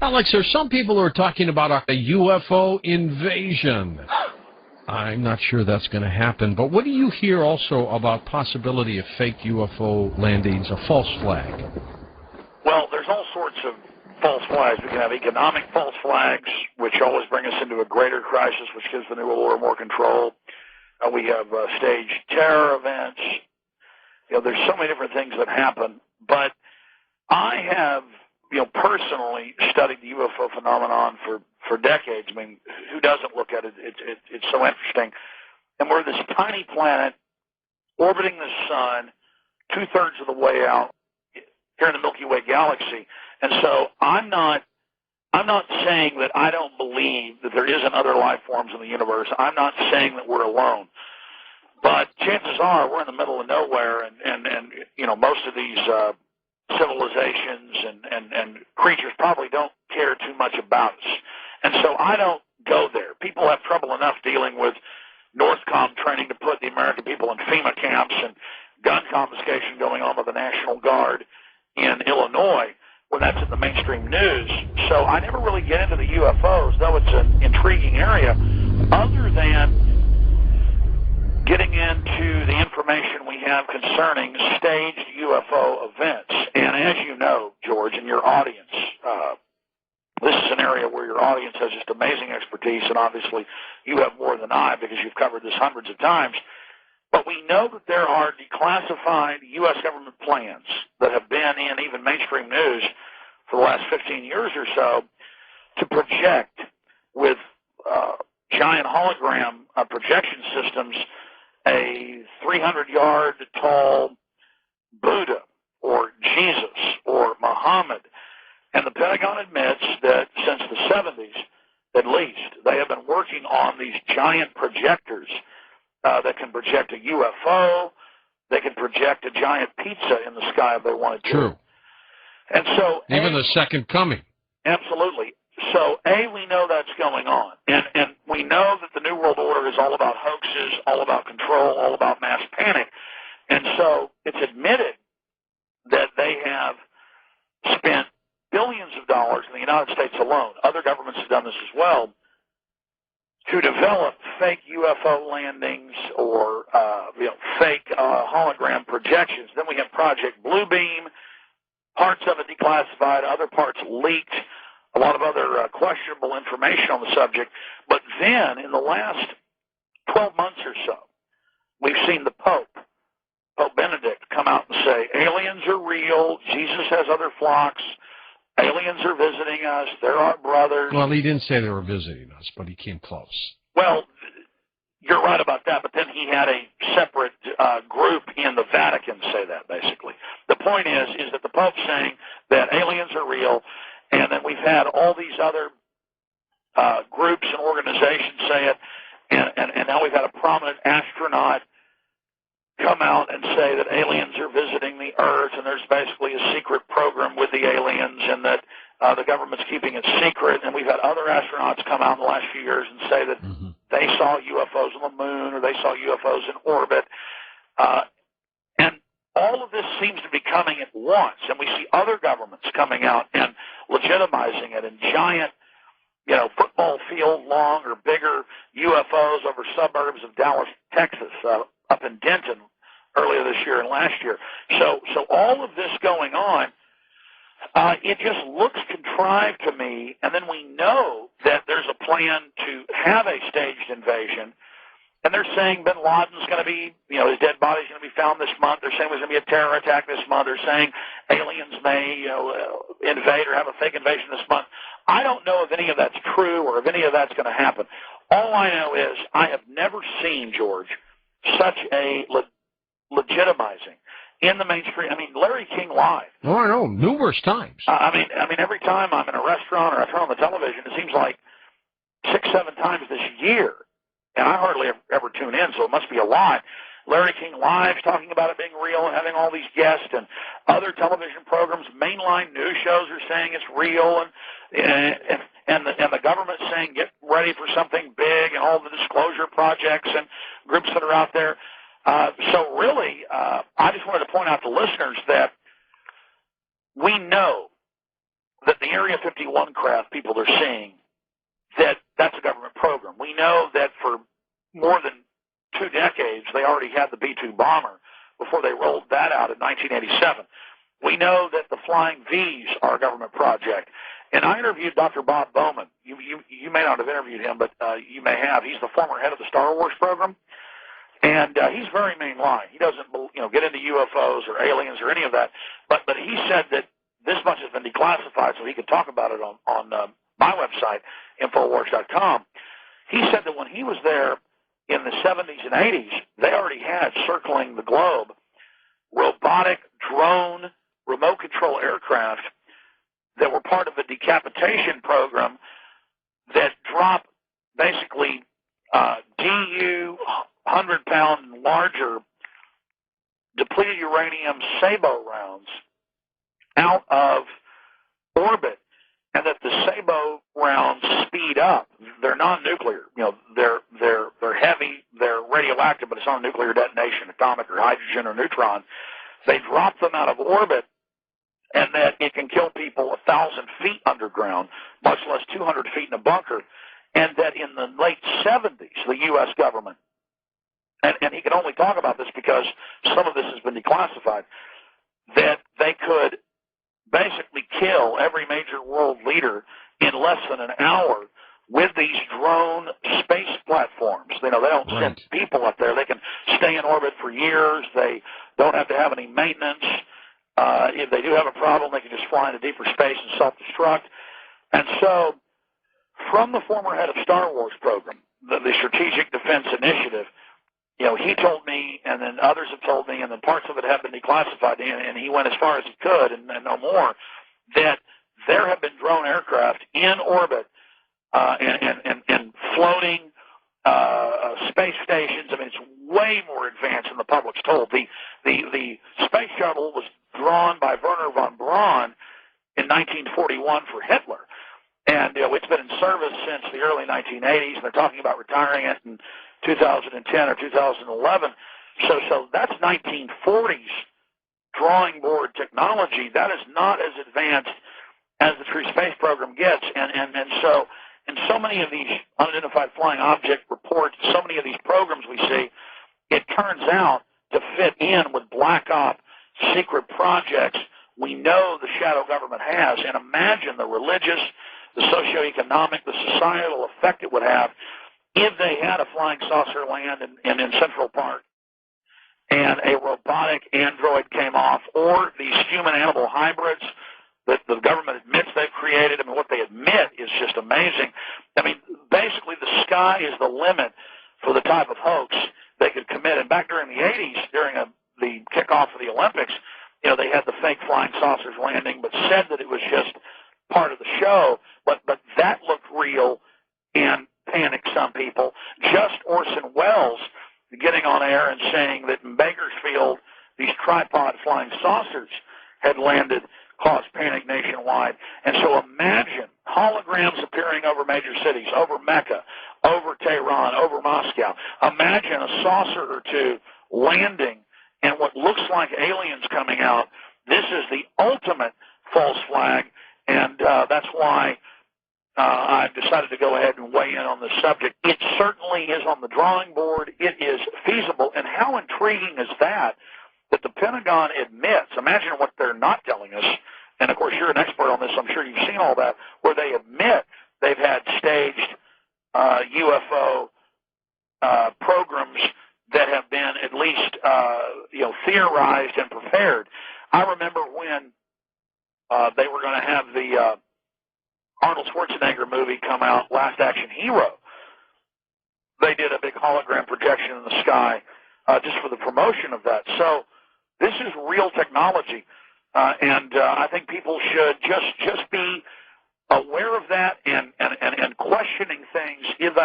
Alex, there's some people who are talking about a UFO invasion. I'm not sure that's going to happen, but what do you hear also about possibility of fake UFO landings, a false flag? Well, there's all sorts of false flags. We can have economic false flags, which always bring us into a greater crisis, which gives the New World Order more control. We have staged terror events. There's so many different things that happen, but I have, personally studied the UFO phenomenon for decades. I mean, who doesn't look at it? It's so interesting. And we're this tiny planet orbiting the sun, 2/3 of the way out here in the Milky Way galaxy. And so I'm not saying that I don't believe that there isn't other life forms in the universe. I'm not saying that we're alone. But chances are we're in the middle of nowhere, and most of these civilizations and creatures probably don't care too much about us. And so I don't go there. People have trouble enough dealing with Northcom training to put the American people in FEMA camps and gun confiscation going on with the National Guard in Illinois when that's in the mainstream news. So I never really get into the UFOs, though it's an intriguing area, other than getting into the information we have concerning staged UFO events. And as you know, George, and your audience, this is an area where your audience has just amazing expertise, and obviously you have more than I because you've covered this hundreds of times. But we know that there are declassified U.S. government plans that have been in even mainstream news for the last 15 years or so to project with giant hologram projection systems a 300-yard tall Buddha or Jesus or Muhammad. And the Pentagon admits that since the 70s, at least, they have been working on these giant projectors that can project a UFO. They can project a giant pizza in the sky if they wanted to. True. And so even the second coming. Absolutely. So, we know that's going on. And we know that the New World Order is all about hoaxes, all about control, all about mass panic. And so it's admitted that they have spent billions of dollars in the United States alone. Other governments have done this as well, to develop fake UFO landings or fake hologram projections. Then we have Project Bluebeam, parts of it declassified, other parts leaked, a lot of other questionable information on the subject. But then, in the last 12 months or so, we've seen the Pope Benedict, come out and say, aliens are real, Jesus has other flocks, aliens are visiting us, they're our brothers. Well, he didn't say they were visiting us, but he came close. Well, you're right about that, but then he had a separate group in the Vatican say that, basically. The point is that the Pope's saying that aliens are real, and then we've had all these other groups and organizations say it, and now we've had a prominent astronaut come out and say that aliens are visiting the Earth, and there's basically a secret program with the aliens, and that the government's keeping it secret. And we've had other astronauts come out in the last few years and say that they saw UFOs on the moon, or they saw UFOs in orbit. And all of this seems to be coming at once, and we see other governments coming out and legitimizing it in giant, football field long or bigger UFOs over suburbs of Dallas, Texas, up in Denton earlier this year and last year. So all of this going on, it just looks contrived to me, and then we know that there's a plan to have a staged invasion, and they're saying bin Laden's going to be, his dead body's going to be found this month. They're saying there's going to be a terror attack this month. They're saying aliens may, invade or have a fake invasion this month. I don't know if any of that's true or if any of that's going to happen. All I know is I have never seen, George, such a legitimizing in the mainstream. I mean, Larry King Live. Oh, I know, numerous times. I mean, every time I'm in a restaurant or I turn on the television, it seems like 6-7 times this year, and I hardly ever tune in, so it must be a lie. Larry King Live talking about it being real and having all these guests, and other television programs, mainline news shows are saying it's real, and the government saying get ready for something big, and all the disclosure projects and groups that are out there. So really, I just wanted to point out to listeners that we know that the Area 51 craft people are seeing, that's a government program. We know that for more than 2 decades, they already had the B-2 bomber before they rolled that out in 1987. We know that the Flying V's are a government project. And I interviewed Dr. Bob Bowman. You may not have interviewed him, but you may have. He's the former head of the Star Wars program. And he's very mainline. He doesn't, get into UFOs or aliens or any of that. But he said that this much has been declassified, so he could talk about it on my website, Infowars.com. He said that when he was there in the 70s and 80s, they already had circling the globe robotic drone remote control aircraft that were part of a decapitation program that drop basically DU 100-pound and larger depleted uranium SABO rounds out of orbit, and that the SABO rounds speed up. They're non-nuclear. They're heavy, they're radioactive, but it's not a nuclear detonation, atomic or hydrogen or neutron. They drop them out of orbit, and that it can kill people 1,000 feet underground, much less 200 feet in a bunker, and that in the late 70s, the U.S. government, and he can only talk about this because some of this has been declassified, that they could basically kill every major world leader in less than an hour with these drone space platforms. They don't send people up there. They can stay in orbit for years. They don't have to have any maintenance. If they do have a problem, they can just fly into deeper space and self-destruct. And so, from the former head of Star Wars program, the Strategic Defense Initiative, he told me, and then others have told me, and then parts of it have been declassified, and he went as far as he could, and no more, that there have been drone aircraft in orbit and floating space stations. I mean, it's way more advanced than the public's told. The space shuttle was drawn by Werner von Braun in 1941 for Hitler. And it's been in service since the early 1980s, and they're talking about retiring it in 2010 or 2011. So that's 1940s drawing board technology. That is not as advanced as the true space program gets. And so in so many of these unidentified flying object reports, so many of these programs we see, it turns out to fit in with black op secret projects we know the shadow government has. And imagine the religious, the socioeconomic, the societal effect it would have if they had a flying saucer land in Central Park and a robotic android came off, or these human-animal hybrids that the government admits they've created. I mean, what they admit is just amazing. I mean, basically the sky is the limit for the type of hoax they could commit. And back during the 80s, during the kickoff of the Olympics, they had the fake flying saucers landing, but said that it was just part of the show. But that looked real and panicked some people. Just Orson Welles getting on air and saying that in Bakersfield, these tripod flying saucers had landed caused panic nationwide. And so imagine holograms appearing over major cities, over Mecca, over Tehran, over Moscow. Imagine a saucer or two landing and what looks like aliens coming out. This is the ultimate false flag, and that's why I've decided to go ahead and weigh in on this subject. It certainly is on the drawing board. It is feasible. And how intriguing is that the Pentagon admits? Imagine what they're not telling us. And, of course, you're an expert on this. I'm sure you've seen all that, where they admit they've had staged UFO programs that have been at least, theorized and prepared. I remember when they were going to have the Arnold Schwarzenegger movie come out, Last Action Hero. They did a big hologram projection in the sky just for the promotion of that. So this is real technology, and I think people should just be aware of that and questioning things if that